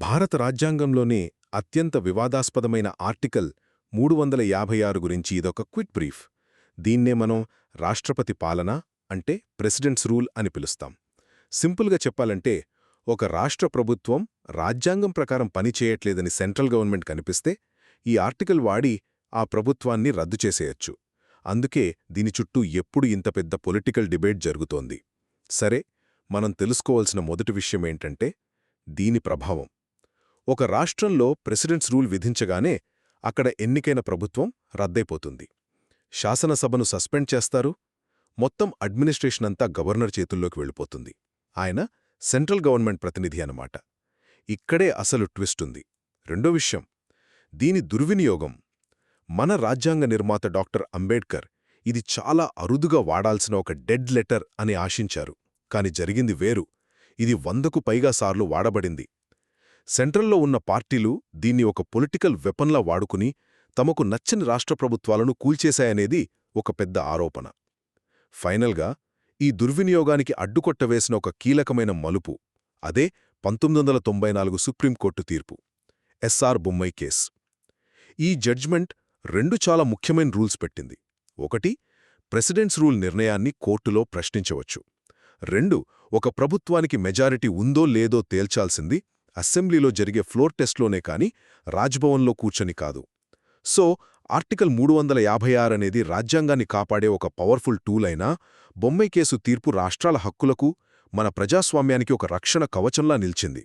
భారత రాజ్యాంగంలోనే అత్యంత వివాదాస్పదమైన ఆర్టికల్ 356 గురించి ఇదొక క్విక్ బ్రీఫ్. దీన్నే మనం రాష్ట్రపతి పాలన అంటే ప్రెసిడెంట్స్ రూల్ అని పిలుస్తాం. సింపుల్గా చెప్పాలంటే ఒక రాష్ట్ర ప్రభుత్వం రాజ్యాంగం ప్రకారం పనిచేయట్లేదని సెంట్రల్ గవర్నమెంట్ కనిపిస్తే ఈ ఆర్టికల్ వాడి ఆ ప్రభుత్వాన్ని రద్దు చేసేయచ్చు. అందుకే దీని చుట్టూ ఎప్పుడు ఇంత పెద్ద పొలిటికల్ డిబేట్ జరుగుతోంది. సరే, మనం తెలుసుకోవాల్సిన మొదటి విషయమేంటంటే దీని ప్రభావం. ఒక రాష్ట్రంలో ప్రెసిడెంట్స్ రూల్ విధించగానే అక్కడ ఎన్నికైన ప్రభుత్వం రద్దయిపోతుంది. శాసనసభను సస్పెండ్ చేస్తారు. మొత్తం అడ్మినిస్ట్రేషన్ అంతా గవర్నర్ చేతుల్లోకి వెళ్ళిపోతుంది. ఆయన సెంట్రల్ గవర్నమెంట్ ప్రతినిధి అన్నమాట. ఇక్కడే అసలు ట్విస్ట్ ఉంది. రెండో విషయం, దీని దుర్వినియోగం. మన రాజ్యాంగ నిర్మాత డాక్టర్ అంబేడ్కర్ ఇది చాలా అరుదుగా వాడాల్సిన ఒక డెడ్ లెటర్ అని ఆశించారు. కాని జరిగింది వేరు. ఇది 100కు పైగా సార్లు వాడబడింది. సెంట్రల్లో ఉన్న పార్టీలు దీన్ని ఒక పొలిటికల్ వెపన్లా వాడుకుని తమకు నచ్చని రాష్ట్ర ప్రభుత్వాలను కూల్చేశాయనేది ఒక పెద్ద ఆరోపణ. ఫైనల్గా ఈ దుర్వినియోగానికి అడ్డుకొట్టవేసిన ఒక కీలకమైన మలుపు. అదే 1994 సుప్రీంకోర్టు తీర్పు, ఎస్ఆర్ బొమ్మై కేస్. ఈ జడ్జ్మెంట్ రెండు చాలా ముఖ్యమైన రూల్స్ పెట్టింది. ఒకటి, ప్రెసిడెంట్స్ రూల్ నిర్ణయాన్ని కోర్టులో ప్రశ్నించవచ్చు. రెండు, ఒక ప్రభుత్వానికి మెజారిటీ ఉందో లేదో తేల్చాల్సింది అసెంబ్లీలో జరిగే ఫ్లోర్ టెస్ట్లోనే కాని రాజ్భవన్లో కూర్చొని కాదు. సో ఆర్టికల్ 356 అనేది రాజ్యాంగాన్ని కాపాడే ఒక పవర్ఫుల్ టూల్ అయినా బొమ్మై కేసు తీర్పు రాష్ట్రాల హక్కులకు, మన ప్రజాస్వామ్యానికి ఒక రక్షణ కవచంలా నిలిచింది.